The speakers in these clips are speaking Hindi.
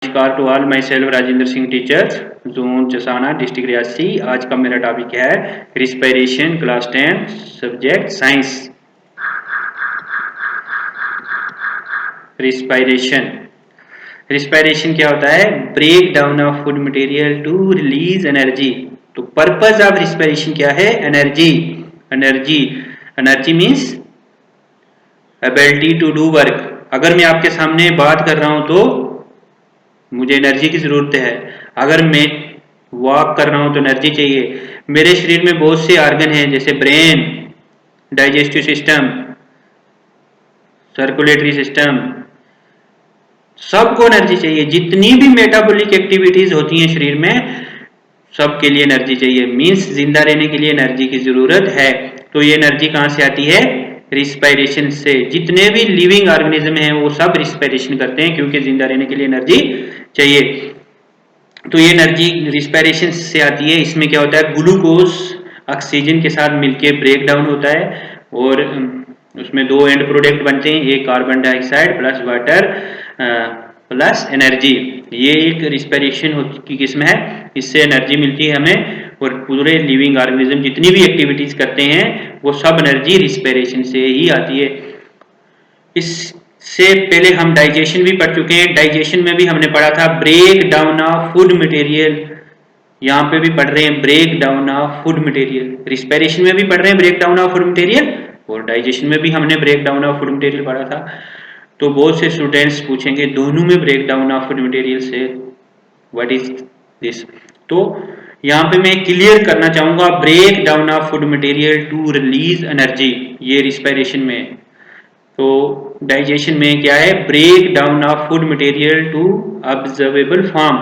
नमस्कार to all, myself Rajendra Singh teachers, zone Chasana, district Reasi. आज का मेरा टॉपिक है respiration, class 10, subject science. Respiration respiration क्या होता है? Break down of food material to release energy. तो पर्पज ऑफ रिस्पायरेशन क्या है? Energy. Energy energy means ability to do work. अगर मैं आपके सामने बात कर रहा हूं तो मुझे एनर्जी की जरूरत है। अगर मैं वॉक कर रहा हूं तो एनर्जी चाहिए। मेरे शरीर में बहुत से ऑर्गन हैं, जैसे brain, digestive system, circulatory system, सबको एनर्जी चाहिए। जितनी भी मेटाबॉलिक एक्टिविटीज होती हैं शरीर में, सबके लिए एनर्जी चाहिए। मींस जिंदा रहने के लिए एनर्जी की जरूरत है। तो ये एनर्जी कहां से आती है? रिस्पायरेशन से। जितने भी लिविंग ऑर्गेनिज्म हैं वो सब रिस्पायरेशन करते हैं, क्योंकि जिंदा रहने के लिए एनर्जी चाहिए। तो ये एनर्जी रिस्पायरेशन से आती है। इसमें क्या होता है? ग्लूकोज ऑक्सीजन के साथ मिलके ब्रेक डाउन होता है और उसमें दो एंड प्रोडक्ट बनते हैं, एक carbon dioxide plus water plus energy. ये एक रिस्पायरेशन की किस्म है, इससे एनर्जी मिलती है हमें। और पूरे लिविंग ऑर्गेनिज्म जितनी भी एक्टिविटीज करते हैं वो सब एनर्जी रिस्पायरेशन से ही आती है। इससे पहले हम डाइजेशन भी पढ़ चुके हैं। डाइजेशन में भी हमने पढ़ा था break down of food material. यहाँ पे भी पढ़ रहे हैं break down of food material. Respiration में भी पढ़ रहे हैं break down of food material, और डाइजेशन में भी हमने break down of food material पढ़ा था। तो बहुत से स्टूडेंट्स पूछेंगे दोनों में break down of food material से व्हाट इज दिस। तो यहाँ पे मैं क्लियर करना चाहूंगा, break down of food material to release energy, ये रिस्पायरेशन में। तो डाइजेशन में क्या है? Break down of food material to observable form.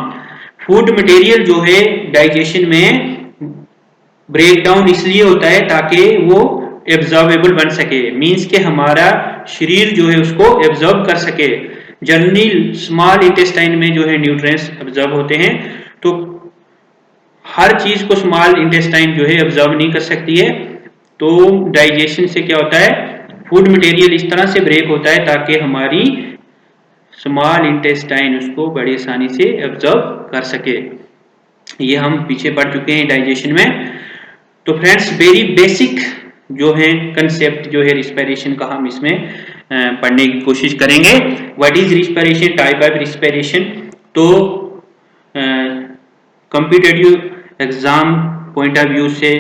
Food material जो है डाइजेशन में ब्रेक डाउन इसलिए होता है ताकि वो एब्जॉर्बेबल बन सके। मींस के हमारा शरीर जो है उसको एब्जॉर्ब कर सके। जनरली स्मॉल इंटेस्टाइन में जो है न्यूट्रिएंट्स एब्जॉर्ब होते हैं, तो हर चीज को स्मॉल इंटेस्टाइन जो है एब्जॉर्ब नहीं कर सकती है। तो डाइजेशन से क्या होता है? फूड मटेरियल इस तरह से ब्रेक होता है ताकि हमारी स्मॉल इंटेस्टाइन उसको बड़ी आसानी से एब्जॉर्ब कर सके। ये हम पीछे पढ़ चुके हैं डाइजेशन में। तो फ्रेंड्स, वेरी बेसिक जो है कंसेप्ट जो है रिस्पायरेशन का, हम इसमें पढ़ने की कोशिश करेंगे। What is respiration, type of respiration. तो competitive exam point of view से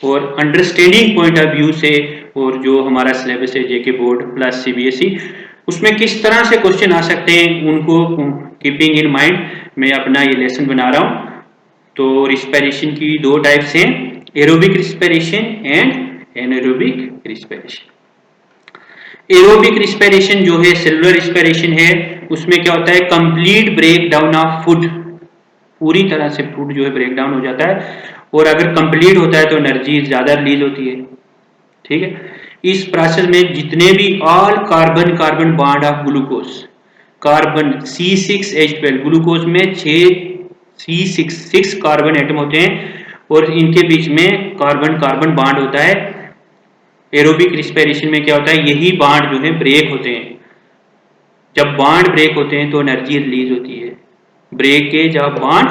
और अंडरस्टैंडिंग पॉइंट ऑफ व्यू से, और जो हमारा सिलेबस है जेके बोर्ड प्लस सीबीएसई, उसमें किस तरह से क्वेश्चन आ सकते हैं उनको कीपिंग इन माइंड मैं अपना ये लेसन बना रहा हूं। तो रिस्पायरेशन की दो टाइप्स हैं, aerobic respiration and anaerobic respiration. Aerobic respiration जो है सेलुलर रिस्पायरेशन है, उसमें क्या होता है? Complete break down of food. पूरी तरह से फूड जो है ब्रेक डाउन हो जाता है, और अगर कंप्लीट होता है तो एनर्जी ज्यादा रिलीज होती है। ठीक है। इस प्रोसेस में जितने भी all carbon carbon bond of glucose, carbon C6H12, glucose में 6 कार्बन एटम होते हैं और इनके बीच में कार्बन कार्बन बॉन्ड होता है। एरोबिक रिस्पायरेशन में क्या होता है? यही बॉन्ड जो है ब्रेक होते हैं। जब बॉन्ड ब्रेक होते हैं तो एनर्जी रिलीज होती है। Breakage of bond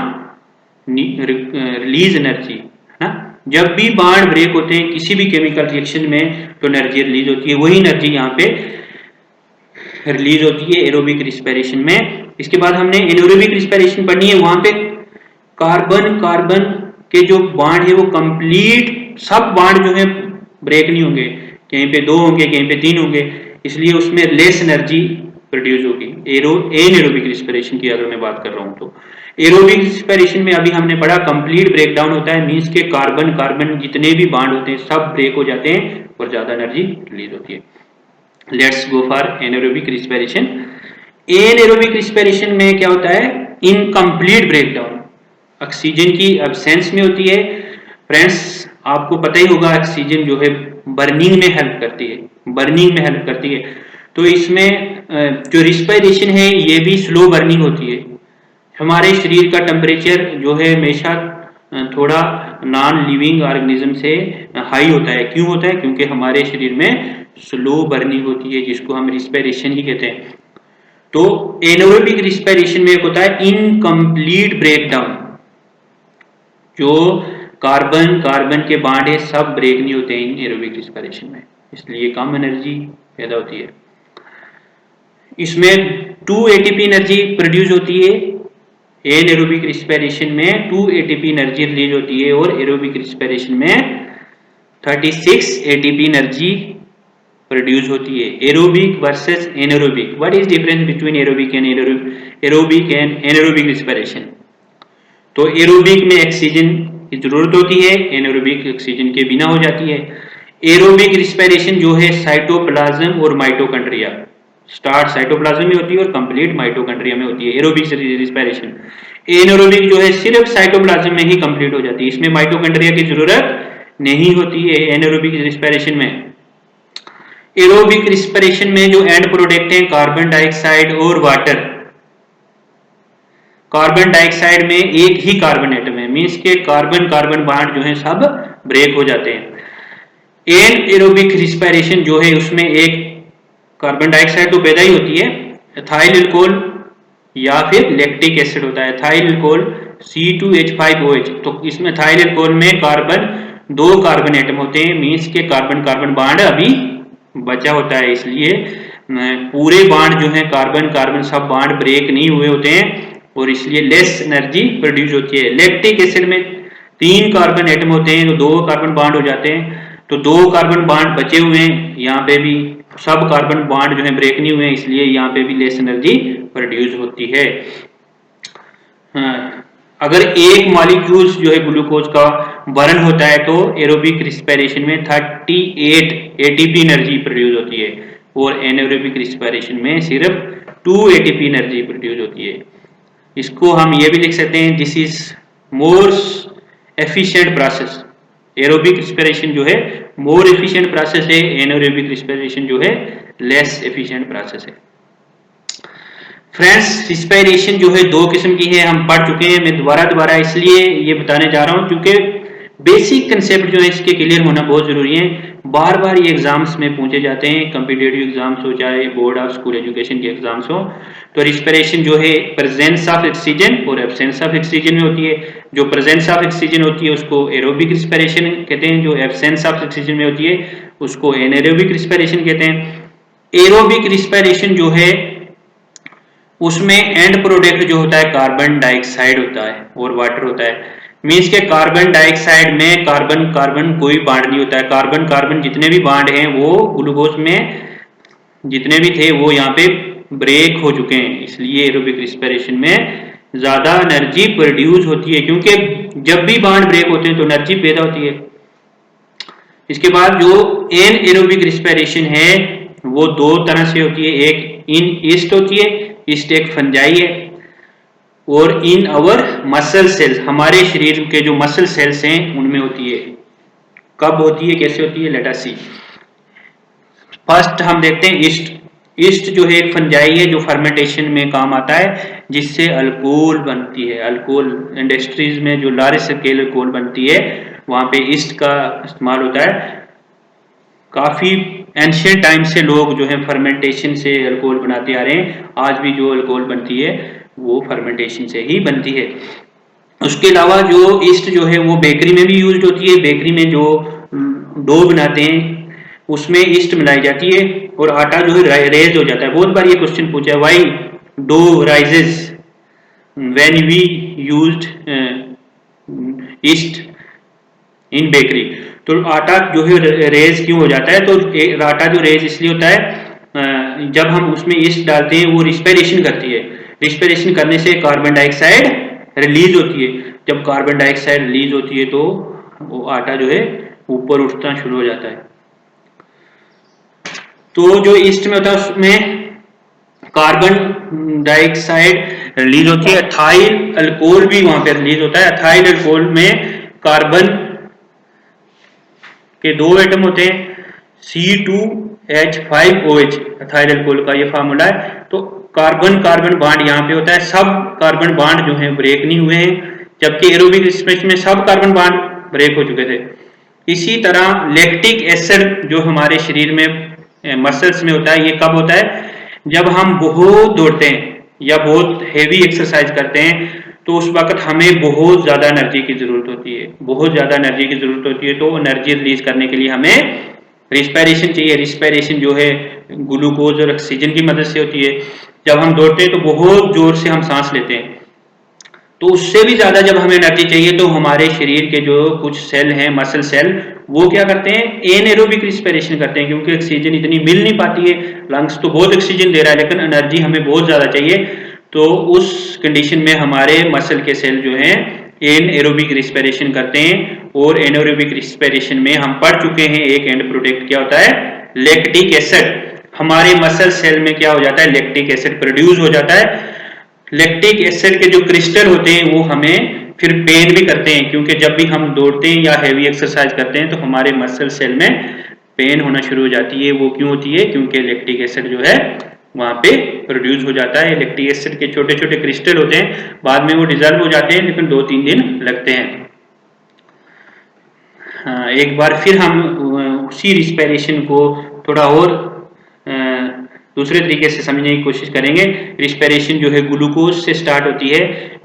release energy, है ना। जब भी बॉन्ड ब्रेक होते हैं किसी भी केमिकल रिएक्शन में तो एनर्जी रिलीज होती है। वही एनर्जी यहाँ पे रिलीज होती है एरोबिक रिस्पायरेशन में। इसके बाद हमने एनारोबिक रिस्पायरेशन पढ़नी है। वहां पे कार्बन कार्बन के जो बॉन्ड है वो कंप्लीट, सब बॉन्ड जो है ब्रेक नहीं होंगे, कहीं पे 2 होंगे, कहीं पे 3 होंगे, इसलिए उसमें लेस एनर्जी प्रोड्यूस होगी। एनारोबिक रिस्पायरेशन की अगर मैं बात कर रहा हूं तो एरोबिक रिस्पायरेशन में अभी हमने पढ़ा कंप्लीट ब्रेक डाउन होता है। मींस के कार्बन कार्बन जितने भी बॉन्ड होते हैं सब ब्रेक हो जाते हैं और ज्यादा एनर्जी रिलीज होती है। Let's go for anaerobic respiration. Anaerobic respiration में क्या होता है? इनकम्प्लीट ब्रेकडाउन ऑक्सीजन की एब्सेंस में होती है। फ्रेंड्स, आपको पता ही होगा ऑक्सीजन जो है बर्निंग में हेल्प करती है, बर्निंग में हेल्प करती है। तो इसमें जो रिस्पायरेशन है ये भी स्लो बर्निंग होती है। हमारे शरीर का टेम्परेचर जो है हमेशा थोड़ा नॉन लिविंग ऑर्गेनिज्म से हाई होता है। क्यों होता है? क्योंकि हमारे शरीर में स्लो बर्निंग होती है, जिसको हम रिस्पायरेशन ही कहते हैं। तो एनारोबिक रिस्पिरेशन में एक होता है इनकम्प्लीट ब्रेकडाउन, जो कार्बन कार्बन के बॉन्ड है सब ब्रेक नहीं होते इन एरोबिक रिस्पिरेशन में, इसलिए कम एनर्जी पैदा होती है। इसमें 2 ATP एनर्जी प्रोड्यूस होती है, एनारोबिक रिस्पिरेशन में 2 ATP एनर्जी रिलीज होती है और एरोबिक रिस्पिरेशन में 36 ATP एनर्जी प्रोड्यूस होती है। Aerobic versus anaerobic, what is difference between aerobic and anaerobic respiration? तो एरोबिक में ऑक्सीजन की जरूरत होती है, एनारोबिक ऑक्सीजन के बिना हो जाती है। एरोबिक रिस्पिरेशन जो है साइटोप्लाज्म और माइटोकॉन्ड्रिया, स्टार्ट साइटोप्लाज्म में होती है और कंप्लीट माइटोकॉन्ड्रिया में होती है एरोबिक रिस्पिरेशन। एनारोबिक जो है सिर्फ साइटोप्लाज्म में ही कंप्लीट हो जाती है, इसमें माइटोकॉन्ड्रिया की जरूरत नहीं होती है एनारोबिक रिस्पिरेशन में। एरोबिक रिस्पिरेशन में जो एंड प्रोडक्ट हैं कार्बन डाइऑक्साइड और वाटर, कार्बन डाइऑक्साइड में एक ही कार्बन एटम है, मींस के कार्बन कार्बन बॉन्ड जो है सब ब्रेक हो जाते हैं। एनएरोबिक रिस्पिरेशन जो है उसमें एक कार्बन डाइऑक्साइड तो पैदा ही होती है, एथाइल अल्कोहल या फिर लैक्टिक एसिड होता है, एथाइल अल्कोहल C2H5OH। तो इसमें एथाइल अल्कोहल में कार्बन 2 कार्बन एटम होते हैं, मींस के कार्बन कार्बन बॉन्ड अभी बचा होता है, इसलिए पूरे बॉन्ड जो है कार्बन कार्बन सब बॉन्ड ब्रेक नहीं हुए होते हैं और इसलिए लेस एनर्जी प्रोड्यूस होती है। लैक्टिक एसिड में 3 कार्बन एटम होते हैं तो 2 कार्बन बॉन्ड हो जाते हैं, तो 2 कार्बन बॉन्ड बचे हुए हैं, यहाँ पे भी सब कार्बन बॉन्ड जो है ब्रेक नहीं हुए हैं, इसलिए यहाँ पे भी लेस एनर्जी प्रोड्यूस होती है। अगर एक मॉलिक्यूल्स जो है ग्लूकोज का बर्न होता है तो एरोबिक रिस्पिरेशन में 38 ATP एनर्जी प्रोड्यूस होती है और एनारोबिक रिस्पिरेशन में सिर्फ 2 ATP एनर्जी प्रोड्यूस होती है। इसको हम ये भी लिख सकते हैं, this is more efficient process. Aerobic respiration जो है मोर एफिशिएंट प्रोसेस है, एनारोबिक रिस्पिरेशन जो है लेस एफिशिएंट प्रोसेस है। फ्रेंड्स, रिस्पिरेशन जो है 2 किस्म की है, हम पढ़ चुके हैं, मैं दोबारा इसलिए ये बताने जा रहा हूँ क्योंकि बेसिक कंसेप्ट जो है इसके क्लियर होना बहुत जरूरी है। बार बार ये एग्जाम्स में पूछे जाते हैं, कॉम्पिटिटिव एग्जाम्स हो चाहे बोर्ड ऑफ स्कूल एजुकेशन के एग्जाम्स हो। तो रिस्पिरेशन जो है प्रेजेंस ऑफ ऑक्सीजन और एब्सेंस ऑफ ऑक्सीजन में होती है। जो प्रेजेंस ऑफ ऑक्सीजन होती है उसको एरोबिक रिस्पिरेशन कहते हैं, जो एब्सेंस ऑफ ऑक्सीजन में होती है उसको एनारोबिक रिस्पिरेशन कहते हैं। एरोबिक रिस्पिरेशन जो है उसमें एंड प्रोडक्ट जो होता है कार्बन डाइऑक्साइड होता है और वाटर होता है, मींस के कार्बन डाइऑक्साइड में कार्बन कार्बन कोई बॉन्ड नहीं होता है, कार्बन कार्बन जितने भी बॉन्ड हैं वो ग्लूकोज में जितने भी थे वो यहाँ पे ब्रेक हो चुके हैं, इसलिए एरोबिक रिस्पिरेशन में ज्यादा एनर्जी प्रोड्यूस होती है, क्योंकि जब भी बॉन्ड ब्रेक होते हैं तो एनर्जी पैदा होती है। इसके बाद जो एनएरोबिक रिस्पिरेशन है वो 2 तरह से होती है, एक इन ईस्ट होती है, ईस्ट एक फंजाई है, और इन अवर मसल सेल्स, हमारे शरीर के जो मसल सेल्स हैं उनमें होती है। कब होती है, कैसे होती है, लेट अस सी। फर्स्ट हम देखते हैं ईस्ट। ईस्ट जो है एक फंजाई है जो फर्मेंटेशन में काम आता है, जिससे अल्कोहल बनती है। अल्कोहल इंडस्ट्रीज में जो लार्ज स्केल अल्कोहल बनती है वहां पे ईस्ट का इस्तेमाल होता है। काफी एंशिएंट टाइम से लोग जो है फर्मेंटेशन से अल्कोहल बनाते आ रहे हैं, आज भी जो अल्कोहल बनती है वो फर्मेंटेशन से ही बनती है। उसके अलावा जो ईस्ट जो है वो बेकरी में भी यूज होती है, बेकरी में जो डो बनाते हैं उसमें ईस्ट मिलाई जाती है और आटा जो है रेज हो जाता है। बहुत बार ये क्वेश्चन पूछा है, why dough rises when we used yeast in bakery. तो आटा जो है रेज क्यों हो जाता है, तो आटा जो रेज इसलिए होता है जब हम उसमें ईस्ट डालते हैं वो रिस्पिरेशन करती है, रिस्पिरेशन करने से कार्बन डाइऑक्साइड रिलीज होती है, जब कार्बन डाइऑक्साइड रिलीज होती है तो वो आटा जो है ऊपर उठना शुरू हो जाता है। तो जो ईस्ट में होता है उसमें कार्बन डाइऑक्साइड रिलीज होती है, एथाइल अल्कोहल भी वहां पे रिलीज होता है। एथाइल अल्कोहल में कार्बन के 2 एटम होते हैं, C2H5OH एथाइल अल्कोहल का ये फार्मूला है। तो कार्बन कार्बन बॉन्ड यहाँ पे होता है, सब कार्बन बॉन्ड जो है ब्रेक नहीं हुए हैं, जबकि एरोबिक रिस्पिरेशन में सब कार्बन बॉन्ड ब्रेक हो चुके थे। इसी तरह लैक्टिक एसिड जो हमारे शरीर में मसल्स में होता है, ये कब होता है, जब हम बहुत दौड़ते हैं या बहुत हेवी एक्सरसाइज करते हैं तो उस वक्त हमें बहुत ज़्यादा एनर्जी की ज़रूरत होती है, बहुत ज़्यादा एनर्जी की ज़रूरत होती है। तो एनर्जी रिलीज करने के लिए हमें रिस्पायरेशन चाहिए। रिस्पायरेशन जो है ग्लूकोज और ऑक्सीजन की मदद से होती है। जब हम दौड़ते हैं तो बहुत जोर से हम सांस लेते हैं, तो उससे भी ज्यादा जब हमें एनर्जी चाहिए तो हमारे शरीर के जो कुछ सेल हैं, मसल सेल, वो क्या करते हैं, एनएरोबिक रिस्पिरेशन करते हैं, क्योंकि ऑक्सीजन इतनी मिल नहीं पाती है। लंग्स तो बहुत ऑक्सीजन दे रहा है लेकिन एनर्जी हमें बहुत ज्यादा चाहिए। तो उस कंडीशन में हमारे मसल के सेल जो हैं एनएरोबिक रिस्पिरेशन करते हैं। और एनएरोबिक रिस्पिरेशन में हम पढ़ चुके हैं एक एंड प्रोडक्ट क्या होता है, लैक्टिक एसिड। हमारे मसल सेल में क्या हो जाता है, लैक्टिक एसिड प्रोड्यूस हो जाता है। लैक्टिक एसिड के जो क्रिस्टल होते हैं वो हमें फिर पेन भी करते हैं, क्योंकि जब भी हम दौड़ते हैं या हैवी एक्सरसाइज करते हैं तो हमारे मसल सेल में पेन होना शुरू हो जाती है। वो क्यों होती है, क्योंकि लैक्टिक एसिड जो है वहां पे प्रोड्यूस हो जाता है। लैक्टिक एसिड के छोटे छोटे क्रिस्टल होते हैं, बाद में वो डिजल्व हो जाते हैं लेकिन 2-3 दिन लगते हैं। एक बार फिर हम उसी रिस्पिरेशन को थोड़ा और दूसरे तरीके से समझने की कोशिश करेंगे। रिस्पिरेशन जो है ग्लूकोज से स्टार्ट होती है।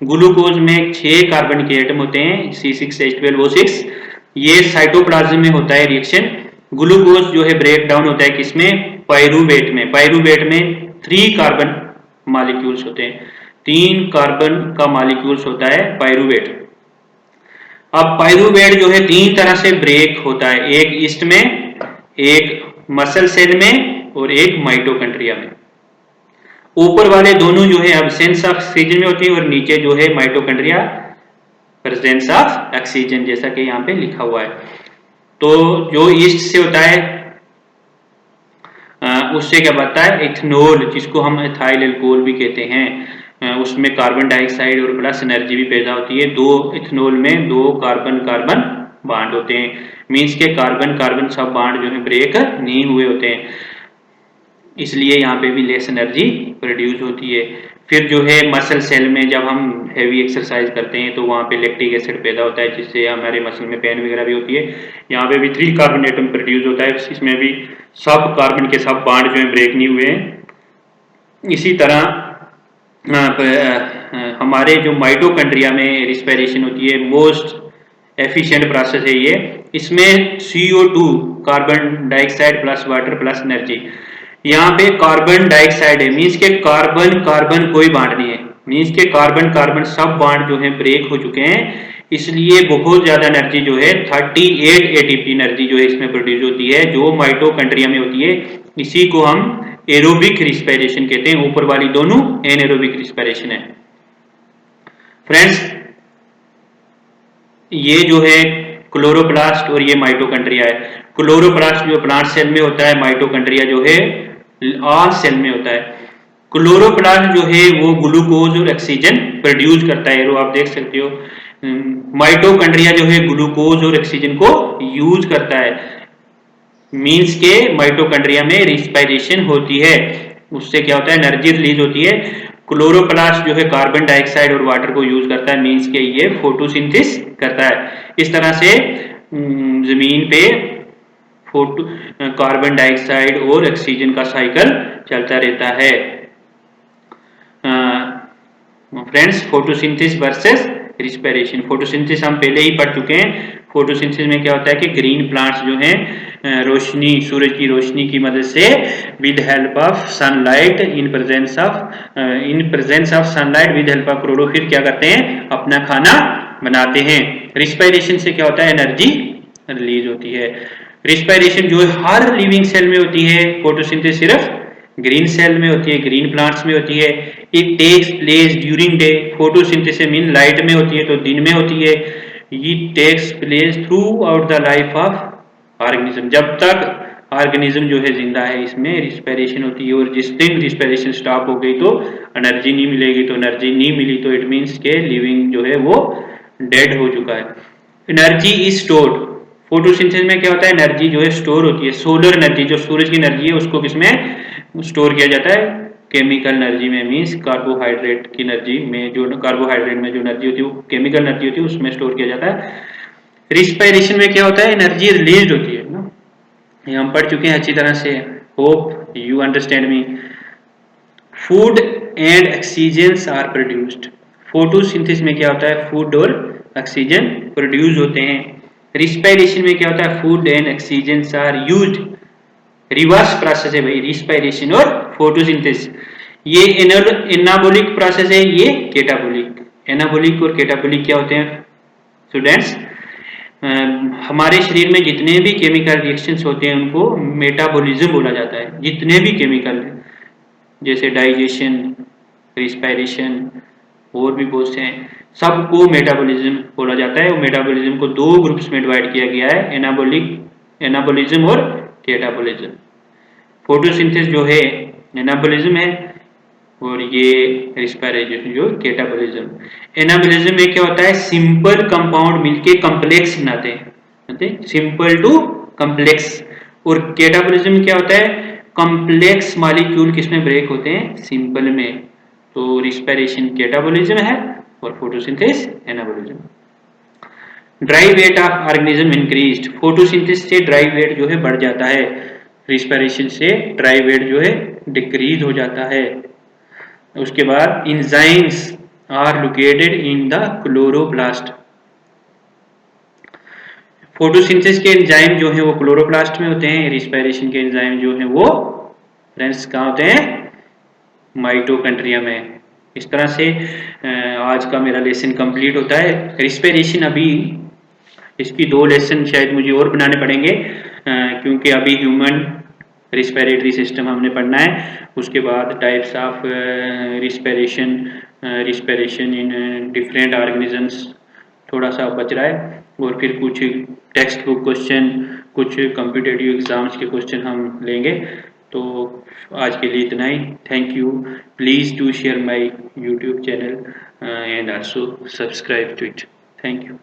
ग्लूकोज में 6 कार्बन के एटम होते हैं, C6H12O6। ये साइटोप्लाज्म में होता है रिएक्शन। ग्लूकोज जो है ब्रेक डाउन होता है किसमें, पायरूवेट में। पायरूवेट में 3 कार्बन मॉलिक्यूल्स होते हैं, 3 कार्बन का मॉलिक्यूल्स होता है पायरूवेट। अब पायरूवेट जो है 3 तरह से ब्रेक होता है, एक ईस्ट में, एक मसल सेल में और एक माइटोकॉन्ड्रिया में। ऊपर वाले दोनों जो है एब्सेंस ऑफ ऑक्सीजन में होती है और नीचे जो है माइटोकॉन्ड्रिया प्रेजेंस ऑफ ऑक्सीजन, जैसा कि यहाँ पे लिखा हुआ है। तो जो ईस्ट से होता है उससे क्या बनता है, इथेनॉल, जिसको हम एथाइल अल्कोहल भी कहते हैं। उसमें कार्बन डाइऑक्साइड और प्लस एनर्जी भी पैदा होती है। 2 इथेनॉल में 2 कार्बन कार्बन बाड होते हैं, मीन्स के कार्बन कार्बन सब बाड जो है ब्रेक नहीं हुए होते हैं, इसलिए यहाँ पे भी लेस एनर्जी प्रोड्यूस होती है। फिर जो है मसल सेल में जब हम हैवी एक्सरसाइज करते हैं तो वहाँ पे लैक्टिक एसिड पैदा होता है, जिससे हमारे मसल में पेन वगैरह भी होती है। यहाँ पे भी 3 कार्बन एटम प्रोड्यूस होता है, इसमें भी सब कार्बन के सब बाड जो है ब्रेक नहीं हुए हैं। इसी तरह हमारे जो माइटोकॉन्ड्रिया में रिस्पिरेशन होती है, मोस्ट एफिशिएंट प्रोसेस है ये। इसमें CO2 carbon dioxide plus water plus energy. यहाँ पे कार्बन डाइऑक्साइड है, मीन्स के कार्बन कार्बन कोई बांड नहीं है, मीन्स के कार्बन कार्बन सब बांड जो है ब्रेक हो चुके हैं, इसलिए बहुत ज्यादा एनर्जी जो है 38 ATP एनर्जी जो है इसमें प्रोड्यूस होती है, जो माइटोकॉन्ड्रिया में होती है। इसी को हम एरोबिक रिस्पिरेशन कहते हैं। ऊपर वाली दोनों एनएरोबिक रिस्पिरेशन है। फ्रेंड्स, ये जो है क्लोरोप्लास्ट और ये माइटोकॉन्ड्रिया है। क्लोरोप्लास्ट जो प्लांट सेल में होता है, माइटोकॉन्ड्रिया जो है ऑल सेल में होता है। क्लोरोप्लास्ट जो है वो ग्लूकोज और ऑक्सीजन प्रोड्यूस करता है, वो आप देख सकते हो। माइटोकॉन्ड्रिया जो है ग्लूकोज और ऑक्सीजन को यूज करता है, मीन्स के माइटोकॉन्ड्रिया में रिस्पिरेशन होती है, उससे क्या होता है, एनर्जी रिलीज होती है। क्लोरोप्लास्ट जो है कार्बन डाइऑक्साइड और वाटर को यूज करता है, मीन्स के ये फोटोसिंथेसिस करता है। इस तरह से जमीन पे कार्बन डाइऑक्साइड और ऑक्सीजन का साइकिल चलता रहता है। Friends, photosynthesis versus respiration. Photosynthesis हम पहले ही पढ़ चुके हैं। फोटोसिंथेसिस में क्या होता है कि ग्रीन प्लांट्स जो हैं रोशनी, सूरज की रोशनी की मदद से with help of sunlight in presence of sunlight with help of chlorophyll क्या करते हैं, अपना खाना बनाते हैं। रिस्पिरेशन से क्या होता है, एनर्जी रिलीज होती है। रिस्पिरेशन जो है हर लिविंग सेल में होती है, फोटोसिंथेसिस सिर्फ ग्रीन सेल में होती है, ग्रीन प्लांट्स में होती है। It takes place during day. Photosynthesis mean light में होती है तो दिन में होती है। It takes place throughout the life of organism. जब तक ऑर्गेनिज्म जो है जिंदा है इसमें रिस्पिरेशन होती है, और जिस दिन रिस्पिरेशन स्टॉप हो गई तो एनर्जी नहीं मिलेगी। तो एनर्जी नहीं मिली तो इट मीन्स के लिविंग जो है वो डेड हो चुका है। Energy is stored. फोटोसिंथेसिस में क्या होता है, एनर्जी जो है स्टोर होती है। सोलर एनर्जी जो सूरज की एनर्जी है उसको किसमें स्टोर किया जाता है, केमिकल एनर्जी में, मीन्स कार्बोहाइड्रेट की एनर्जी में, जो कार्बोहाइड्रेट में जो एनर्जी होती है वो केमिकल एनर्जी होती है, उसमें स्टोर किया जाता है। रिस्पिरेशन में क्या होता है, एनर्जी रिलीज होती है ना, ये हम पढ़ चुके हैं अच्छी तरह से। Hope you understand me. Food and oxygen are produced. Photosynthesis में क्या होता है, फूड और ऑक्सीजन प्रोड्यूस होते हैं। रिस्पायरेशन में क्या होता है, food and oxygen are used. Reverse process है भाई रिस्पायरेशन और फोटोसिंथेसिस। ये एनाबोलिक प्रोसेस है, ये केटाबोलिक। एनाबोलिक और केटाबोलिक क्या होते हैं स्टूडेंट्स, हमारे शरीर में जितने भी केमिकल रिएक्शंस होते हैं उनको मेटाबॉलिज्म बोला जाता है। जितने भी केमिकल जैसे डाइजेशन, रिस्पायरेशन और भी बहुत से हैं, सबको मेटाबॉलिज्म बोला जाता है। और मेटाबॉलिज्म को दो ग्रुप्स में डिवाइड किया गया है, एनाबॉलिज्म और केटाबॉलिज्म। फोटोसिंथेसिस जो है एनाबॉलिज्म है और ये रिस्पायरेशन जो केटाबॉलिज्म। एनाबॉलिज्म में क्या होता है, सिंपल कंपाउंड मिलके कॉम्प्लेक्स बनाते हैं, सिंपल टू कॉम्प्लेक्स। और केटाबॉलिज्म में क्या होता है, कॉम्प्लेक्स मॉलिक्यूल किसमें ब्रेक होते हैं, सिंपल में। तो रिस्पायरेशन केटाबॉलिज्म है और photosynthesis anabolism. Dry weight of organism increased. Photosynthesis से ड्राई वेट जो है बढ़ जाता है, रिस्पायरेशन से ड्राई वेट जो है डिक्रीज हो जाता है। उसके बाद enzymes are located in the chloroplast. Photosynthesis के एंजाइम जो है वो क्लोरोप्लास्ट में होते हैं, रिस्पायरेशन के एंजाइम जो है वो फ्रेंड्स कहाँ होते हैं, माइटोकॉन्ड्रिया में। इस तरह से आज का मेरा लेसन कंप्लीट होता है। रिस्पायरेशन अभी इसकी दो लेसन शायद मुझे और बनाने पड़ेंगे, क्योंकि अभी ह्यूमन रिस्पायरेटरी सिस्टम हमने पढ़ना है। उसके बाद types of respiration in different organisms थोड़ा सा बच रहा है। और फिर कुछ टेक्स्ट बुक क्वेश्चन, कुछ कॉम्पिटिटिव एग्जाम्स के क्वेश्चन हम लेंगे। तो आज के लिए इतना ही। Thank you. Please do share my YouTube channel and also subscribe to it. Thank you.